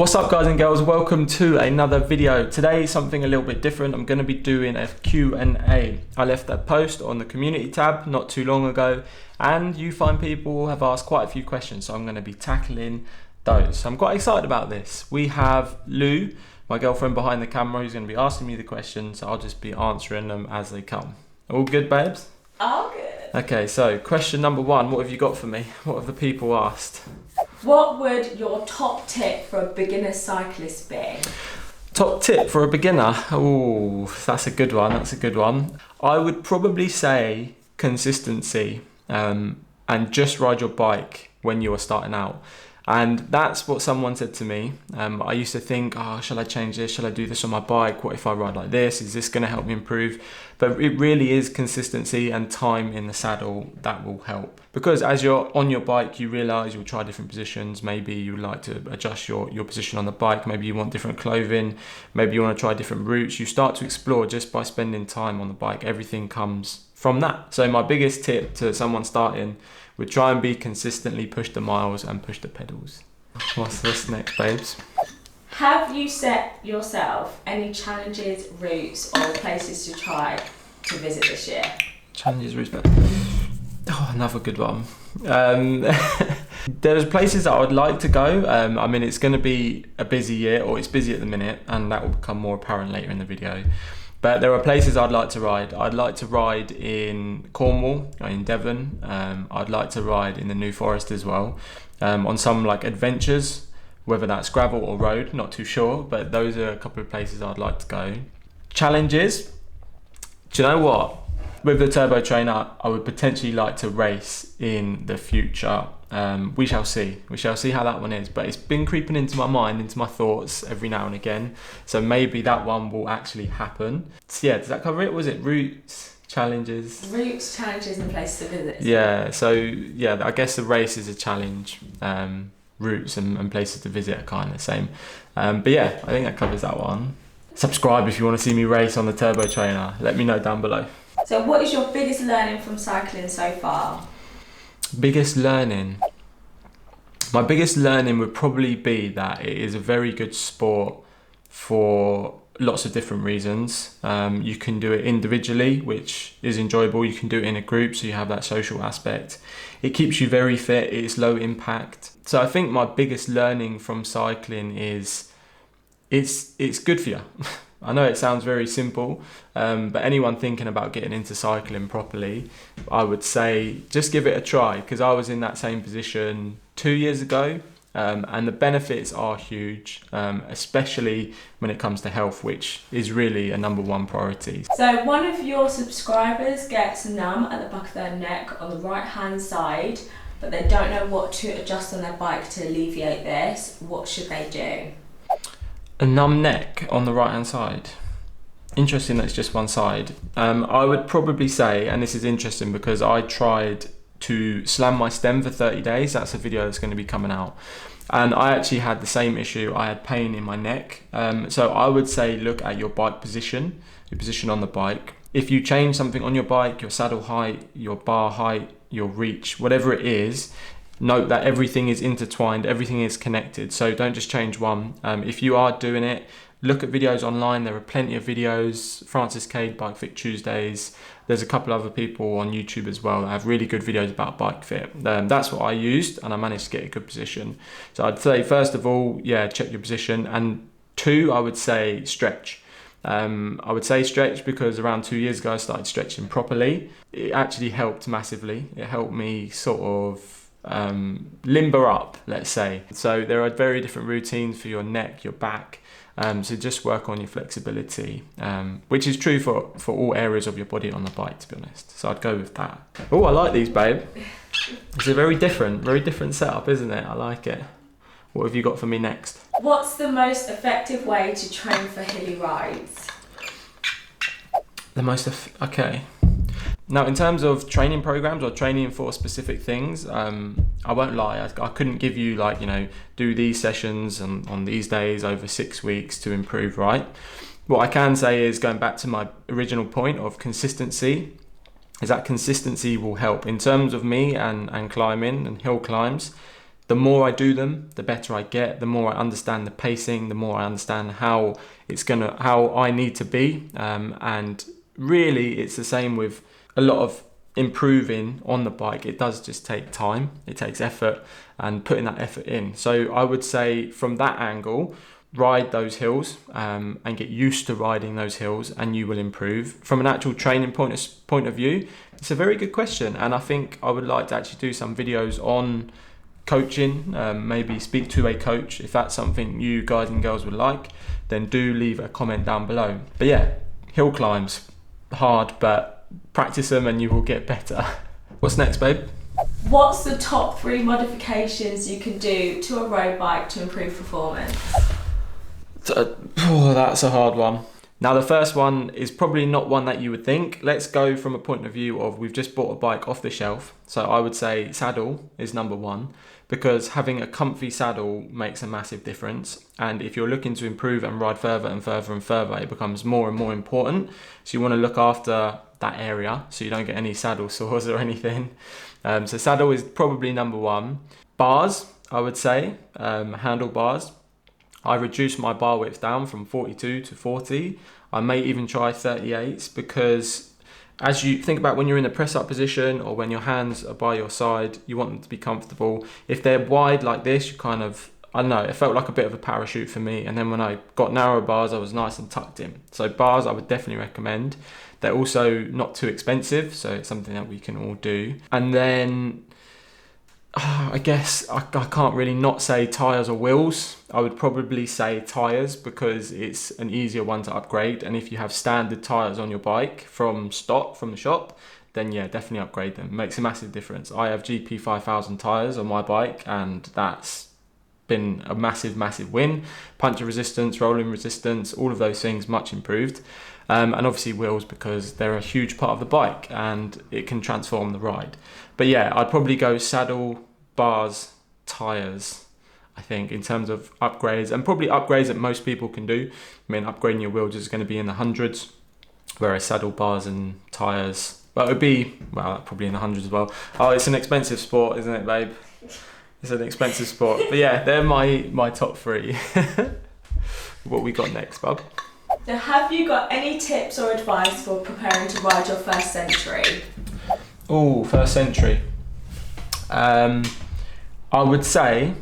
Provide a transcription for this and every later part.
What's up guys and girls, welcome to another video. Today something a little bit different. I'm going to be doing a Q&A. I left a post on the community tab not too long ago and you find people have asked quite a few questions, so I'm going to be tackling those. So I'm quite excited about this. We have Lou, my girlfriend behind the camera, who's going to be asking me the questions. I'll just be answering them as they come. All good, babes? All good. Okay, so question number one, what have you got for me? What have the people asked? What would your top tip for a beginner cyclist be? Top tip for a beginner? Oh, that's a good one. That's a good one. I would probably say consistency and just ride your bike when you are starting out. And that's what someone said to me. I used to think, oh, shall I change this? Shall I do this on my bike? What if I ride like this? Is this going to help me improve? But it really is consistency and time in the saddle that will help. Because as you're on your bike, you realize you'll try different positions. Maybe you like to adjust your position on the bike. Maybe you want different clothing. Maybe you want to try different routes. You start to explore just by spending time on the bike. Everything comes from that. So my biggest tip to someone starting would try and be consistently push the miles and push the pedals. What's this next, babes? Have you set yourself any challenges, routes or places to try to visit this year? Challenges, routes, oh, another good one. There's places that I would like to go. I mean, it's going to be a busy year, or it's busy at the minute, and that will become more apparent later in the video. But there are places I'd like to ride. I'd like to ride in Cornwall, in Devon. I'd like to ride in the New Forest as well. On some like adventures, whether that's gravel or road, not too sure. But those are a couple of places I'd like to go. Challenges, do you know what? With the turbo trainer, I would potentially like to race in the future. We shall see. We shall see how that one is. But it's been creeping into my mind, into my thoughts every now and again. So maybe that one will actually happen. So yeah, does that cover it? Was it routes, challenges? Routes, challenges and places to visit. Yeah, so yeah, I guess the race is a challenge. Routes and places to visit are kind of the same. But yeah, I think that covers that one. Subscribe if you want to see me race on the turbo trainer. Let me know down below. So what is your biggest learning from cycling so far? Biggest learning? My biggest learning would probably be that it is a very good sport for lots of different reasons. You can do it individually, which is enjoyable. You can do it in a group, so you have that social aspect. It keeps you very fit, it's low impact. So I think my biggest learning from cycling is it's good for you. I know it sounds very simple, but anyone thinking about getting into cycling properly, I would say just give it a try, because I was in that same position 2 years ago, and the benefits are huge, especially when it comes to health, which is really a number one priority. So one of your subscribers gets numb at the back of their neck on the right hand side, but they don't know what to adjust on their bike to alleviate this. What should they do? A numb neck on the right hand side. Interesting that it's just one side. I would probably say, and this is interesting because I tried to slam my stem for 30 days. That's a video that's going to be coming out. And I actually had the same issue. I had pain in my neck. So I would say look at your bike position, your position on the bike. If you change something on your bike, your saddle height, your bar height, your reach, whatever it is, note that everything is intertwined, everything is connected, so don't just change one. If you are doing it, look at videos online. There are plenty of videos. Francis Cade, Bike Fit Tuesdays. There's a couple other people on YouTube as well that have really good videos about bike fit. That's what I used and I managed to get a good position. So I'd say first of all, yeah, check your position, and two, I would say stretch. I would say stretch because around 2 years ago I started stretching properly. It actually helped massively. It helped me sort of limber up, let's say. So there are very different routines for your neck, your back, so just work on your flexibility, which is true for all areas of your body on the bike, to be honest. So I'd go with that. Oh, I like these, babe. It's a very different setup, isn't it? I like it. What have you got for me next? What's the most effective way to train for hilly rides? Okay. Now, in terms of training programs or training for specific things, I won't lie, I couldn't give you like, do these sessions on these days over 6 weeks to improve, right? What I can say is, going back to my original point of consistency, is that consistency will help. In terms of me and climbing and hill climbs, the more I do them, the better I get, the more I understand the pacing, the more I understand how I need to be. And really it's the same with a lot of improving on the bike. It does just take time, it takes effort, and putting that effort in. So I would say from that angle, ride those hills and get used to riding those hills, and you will improve. From an actual training point of view, it's a very good question, and I think I would like to actually do some videos on coaching, maybe speak to a coach. If that's something you guys and girls would like, then do leave a comment down below. But yeah, hill climbs, hard, but practice them and you will get better. What's next, babe? What's the top 3 modifications you can do to a road bike to improve performance? Oh, that's a hard one. Now, the first one is probably not one that you would think. Let's go from a point of view of we've just bought a bike off the shelf. So I would say saddle is number 1, because having a comfy saddle makes a massive difference. And if you're looking to improve and ride further and further and further, it becomes more and more important. So you want to look after that area so you don't get any saddle sores or anything. So saddle is probably number 1. Bars, I would say, handlebars. I reduced my bar width down from 42 to 40. I may even try 38s, because as you think about when you're in a press up position or when your hands are by your side, you want them to be comfortable. If they're wide like this, you kind of, I don't know, it felt like a bit of a parachute for me. And then when I got narrow bars, I was nice and tucked in. So bars I would definitely recommend. They're also not too expensive, so it's something that we can all do. And then I guess I can't really not say tyres or wheels. I would probably say tyres, because it's an easier one to upgrade. And if you have standard tyres on your bike from the shop, then yeah, definitely upgrade them. It makes a massive difference. I have GP 5000 tyres on my bike, and that's been a massive win. Puncture resistance, rolling resistance, all of those things much improved. And obviously wheels, because they're a huge part of the bike and it can transform the ride. But yeah, I'd probably go saddle, bars, tyres, I think, in terms of upgrades, and probably upgrades that most people can do. I mean, upgrading your wheels is going to be in the hundreds, whereas saddle, bars and tyres, well, it would be, well, probably in the hundreds as well. Oh, it's an expensive sport, isn't it, babe? It's an expensive sport. But yeah, they're my top 3. What we got next, bub? So have you got any tips or advice for preparing to ride your first century? Oh, first century. I would say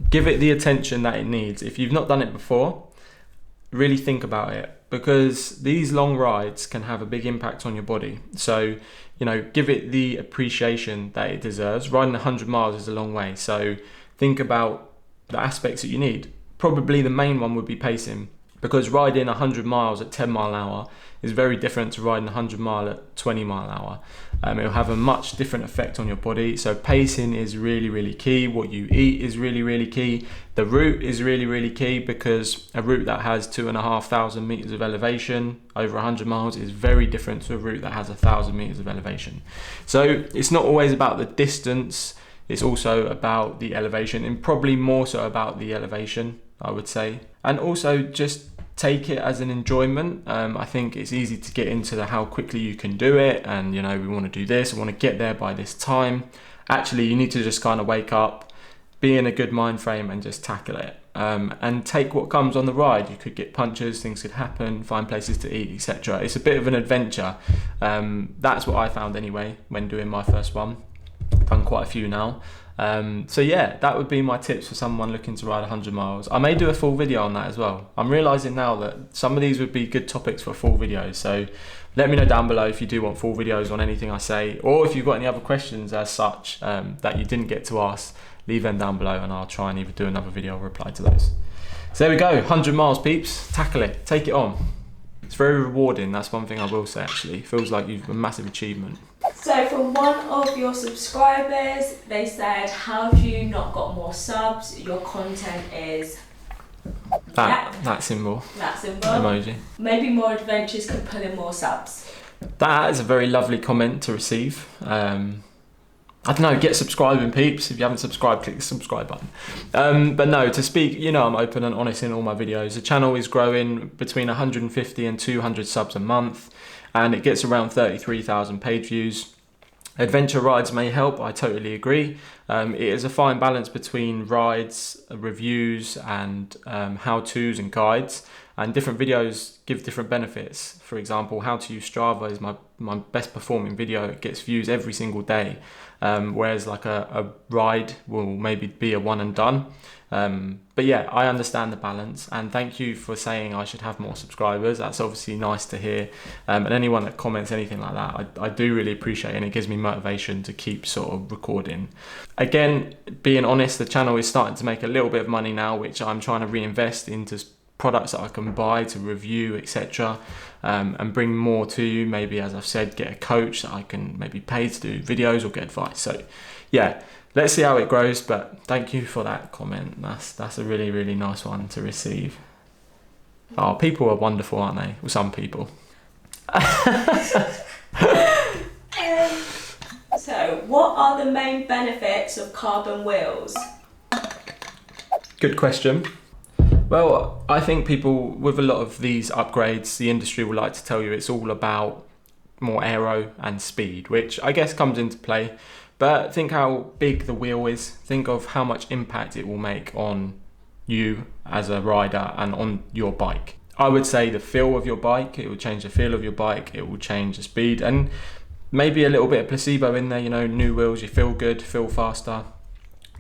give it the attention that it needs. If you've not done it before, really think about it, because these long rides can have a big impact on your body. So, you know, give it the appreciation that it deserves. Riding 100 miles is a long way. So think about the aspects that you need. Probably the main one would be pacing, because riding 100 miles at 10 mile an hour is very different to riding 100 mile at 20 mile an hour. It'll have a much different effect on your body. So pacing is really key. What you eat is really key. The route is really key, because a route that has 2,500 meters of elevation over 100 miles is very different to a route that has 1,000 meters of elevation. So it's not always about the distance, it's also about the elevation, and probably more so about the elevation, I would say. And also just take it as an enjoyment. I think it's easy to get into how quickly you can do it, and you know, we want to do this, I want to get there by this time. Actually, you need to just kind of wake up, be in a good mind frame, and just tackle it, and take what comes on the ride. You could get punctures, things could happen, find places to eat, etc. It's a bit of an adventure. That's what I found anyway when doing my first one. Done quite a few now. So yeah, that would be my tips for someone looking to ride 100 miles. I may do a full video on that as well. I'm realising now that some of these would be good topics for full videos. So let me know down below if you do want full videos on anything I say, or if you've got any other questions as such that you didn't get to ask, leave them down below and I'll try and either do another video or reply to those. So there we go, 100 miles peeps, tackle it, take it on. It's very rewarding, that's one thing I will say actually. It feels like you've a massive achievement. So from one of your subscribers, they said, how have you not got more subs? Your content is... That symbol. That symbol. Emoji. Maybe more adventures could pull in more subs. That is a very lovely comment to receive. I don't know, get subscribing peeps. If you haven't subscribed, click the subscribe button. But no, to speak, you know, I'm open and honest in all my videos. The channel is growing between 150 and 200 subs a month, and it gets around 33,000 page views. Adventure rides may help, I totally agree. It is a fine balance between rides, reviews, and how-tos and guides. And different videos give different benefits. For example, how to use Strava is my best performing video. It gets views every single day. Whereas like a ride will maybe be a one and done. But yeah, I understand the balance, and thank you for saying I should have more subscribers. That's obviously nice to hear. And anyone that comments anything like that, I do really appreciate it, and it gives me motivation to keep sort of recording. Again, being honest, the channel is starting to make a little bit of money now, which I'm trying to reinvest into products that I can buy to review, etc., and bring more to you. Maybe, as I've said, get a coach that I can maybe pay to do videos or get advice. So yeah, let's see how it grows, but thank you for that comment. That's a really, really nice one to receive. Oh, people are wonderful, aren't they? Well, some people. So what are the main benefits of carbon wheels? Good question. Well, I think people, with a lot of these upgrades, the industry will like to tell you it's all about more aero and speed, which I guess comes into play. But think how big the wheel is. Think of how much impact it will make on you as a rider and on your bike. I would say the feel of your bike, it will change the feel of your bike, it will change the speed, and maybe a little bit of placebo in there, you know, new wheels, you feel good, feel faster.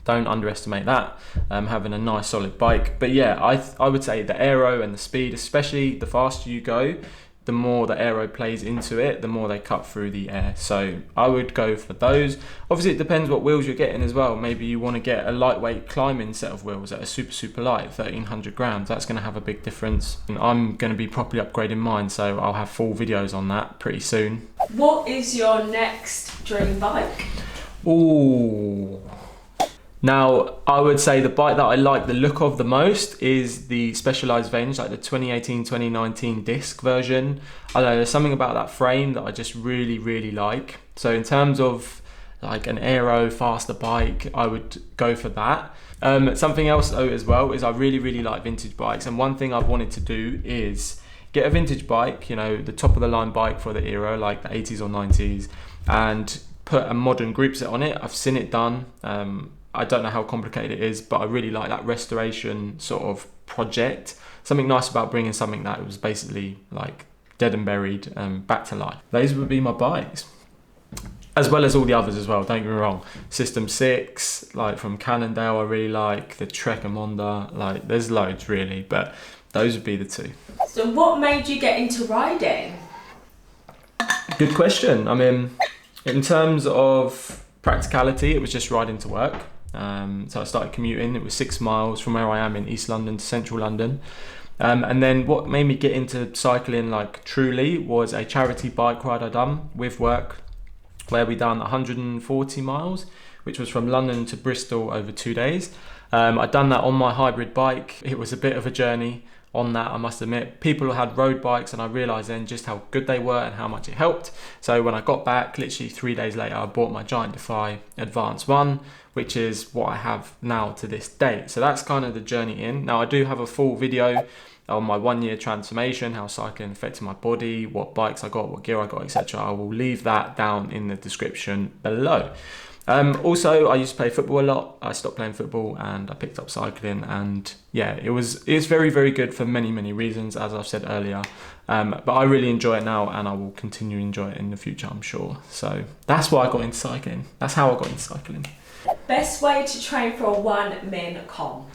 Don't underestimate that, having a nice solid bike. But yeah, I would say the aero and the speed, especially the faster you go, the more the aero plays into it, the more they cut through the air. So I would go for those. Obviously, it depends what wheels you're getting as well. Maybe you want to get a lightweight climbing set of wheels that are super, super light, 1300 grams. That's going to have a big difference. And I'm going to be properly upgrading mine, so I'll have full videos on that pretty soon. What is your next dream bike? Ooh. Now, I would say the bike that I like the look of the most is the Specialized Venge, like the 2018-2019 disc version. I don't know, there's something about that frame that I just really, really like. So in terms of like an aero, faster bike, I would go for that. Something else though as well is I really, really like vintage bikes. And one thing I've wanted to do is get a vintage bike, you know, the top of the line bike for the era, like the 80s or 90s, and put a modern group set on it. I've seen it done. I don't know how complicated it is, but I really like that restoration sort of project. Something nice about bringing something that was basically like dead and buried back to life. Those would be my bikes, as well as all the others as well, don't get me wrong. System 6, like from Cannondale, I really like. The Trek Amonda, like there's loads really, but those would be the two. So what made you get into riding? Good question. I mean, in terms of practicality, it was just riding to work. So I started commuting. It was 6 miles from where I am in East London to Central London. And then what made me get into cycling like truly was a charity bike ride I done with work, where we done 140 miles, which was from London to Bristol over 2 days. I'd done that on my hybrid bike. It was a bit of a journey on that, I must admit. People had road bikes, and I realised then just how good they were and how much it helped. So when I got back, literally 3 days later, I bought my Giant Defy Advanced 1, which is what I have now to this day. So that's kind of the journey in. Now I do have a full video on my 1 year transformation, how cycling affected my body, what bikes I got, what gear I got, etc. I will leave that down in the description below. Also, I used to play football a lot. I stopped playing football and I picked up cycling, and yeah, it's very, very good for many, many reasons, as I've said earlier. But I really enjoy it now, and I will continue to enjoy it in the future, I'm sure. So that's why I got into cycling. That's how I got into cycling. Best way to train for a 1 min com?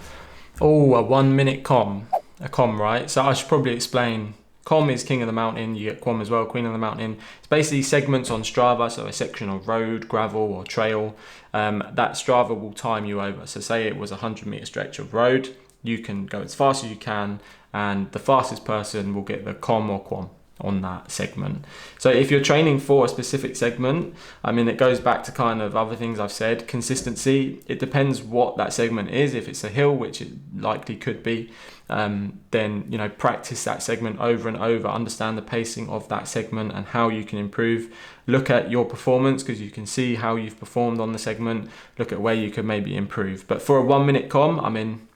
Oh, a 1 minute com. A com, right? So I should probably explain. Com is king of the mountain. You get quam as well, queen of the mountain. It's basically segments on Strava, so a section of road, gravel or trail. That Strava will time you over. So say it was a 100-meter stretch of road, you can go as fast as you can, and the fastest person will get the com or quam on that segment. So if you're training for a specific segment, I mean, it goes back to kind of other things I've said. Consistency, it depends what that segment is. If it's a hill, which it likely could be, then, you know, practice that segment over and over, understand the pacing of that segment and how you can improve. Look at your performance, because you can see how you've performed on the segment. Look at where you could maybe improve. But for a 1 minute com, I mean,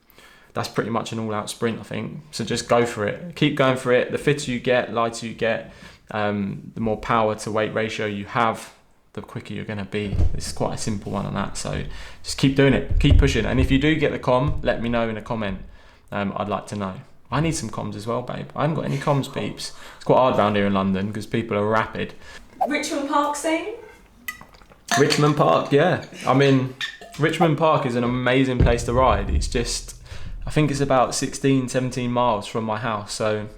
that's pretty much an all-out sprint, I think. So just go for it. Keep going for it. The fitter you get, lighter you get, the more power to weight ratio you have, the quicker you're going to be. It's quite a simple one on that, so just keep doing it, keep pushing. And if you do get the com, let me know in a comment. I'd like to know. I need some comms as well, babe. I haven't got any comms, peeps. It's quite hard down here in London because people are rapid. Richmond Park scene? Richmond Park, yeah. I mean, Richmond Park is an amazing place to ride. It's just, I think it's about 16, 17 miles from my house. So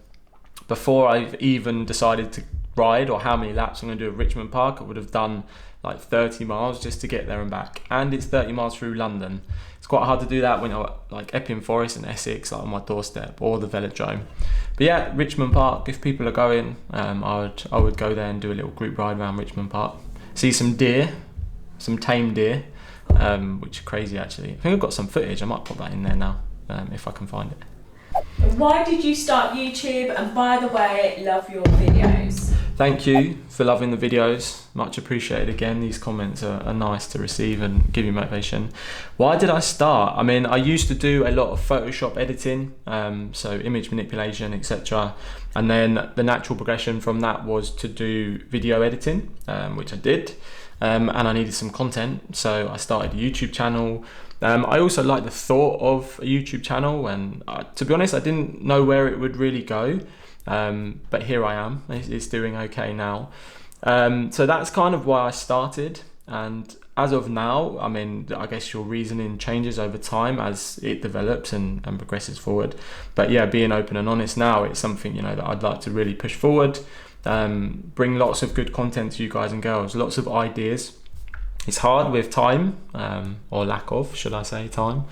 before I've even decided to ride or how many laps I'm going to do at Richmond Park, I would have done like 30 miles just to get there and back. And it's 30 miles through London. It's quite hard to do that when you're like Epping Forest and Essex, like on my doorstep, or the Velodrome. But yeah, Richmond Park, if people are going, I would go there and do a little group ride around Richmond Park. See some deer, some tame deer, which are crazy actually. I think I've got some footage, I might put that in there now, if I can find it. Why did you start YouTube? And by the way, love your videos. Thank you for loving the videos, much appreciated. Again, these comments are nice to receive and give you motivation. Why did I start? I mean, I used to do a lot of Photoshop editing, so image manipulation, etc. And then the natural progression from that was to do video editing, which I did. And I needed some content, so I started a YouTube channel. I also like the thought of a YouTube channel, and to be honest, I didn't know where it would really go, but here I am. It's doing okay now. So that's kind of why I started, and as of now, I mean, I guess your reasoning changes over time as it develops and progresses forward. But yeah, being open and honest now, it's something, you know, that I'd like to really push forward. Bring lots of good content to you guys and girls, lots of ideas. It's hard with time, or lack of, should I say, time.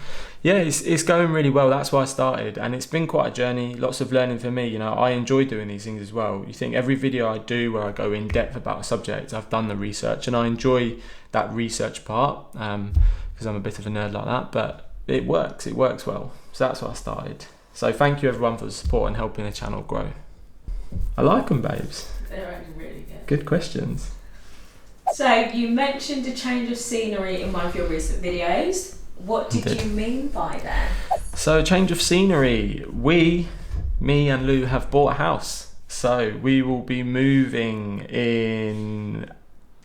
Yeah, it's going really well. That's why I started, and it's been quite a journey, lots of learning for me. You know, I enjoy doing these things as well. You think every video I do where I go in depth about a subject, I've done the research, and I enjoy that research part, because I'm a bit of a nerd like that, but it works well. So that's why I started. So thank you everyone for the support and helping the channel grow. I like them, babes. They're actually really good. Good questions. So you mentioned a change of scenery in one of your recent videos. What did you mean by that? So change of scenery. Me and Lou have bought a house. So we will be moving in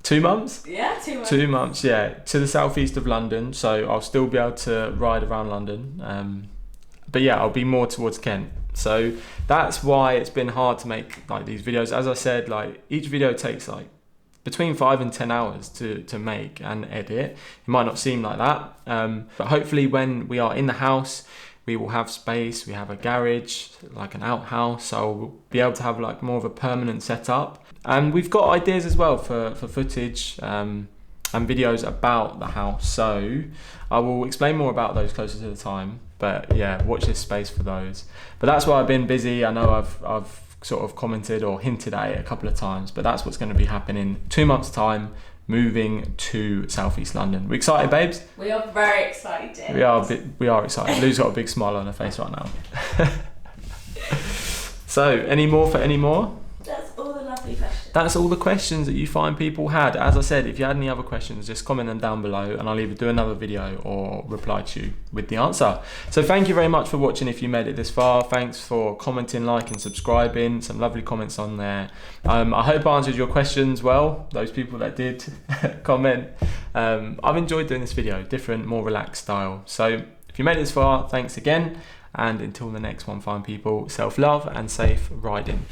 2 months? Yeah, 2 months. 2 months, yeah, to the southeast of London. So I'll still be able to ride around London. But yeah, I'll be more towards Kent. So that's why it's been hard to make like these videos. As I said, like each video takes like between 5 and 10 hours to make and edit. It might not seem like that, but hopefully when we are in the house, we will have space. We have a garage, like an outhouse, so we'll be able to have like more of a permanent setup. And we've got ideas as well for footage and videos about the house. So I will explain more about those closer to the time. But yeah, watch this space for those. But that's why I've been busy. I know I've sort of commented or hinted at it a couple of times, but that's what's going to be happening. 2 months time, moving to southeast London. We excited, babes? We are very excited. We are excited. Lou's got a big smile on her face right now. So, any more? That's all the lovely questions. That's all the questions that you find people had. As I said, if you had any other questions, just comment them down below and I'll either do another video or reply to you with the answer. So thank you very much for watching if you made it this far. Thanks for commenting, liking, subscribing. Some lovely comments on there. I hope I answered your questions well, those people that did comment. I've enjoyed doing this video, different, more relaxed style. So if you made it this far, thanks again. And until the next one, fine people, self-love and safe riding.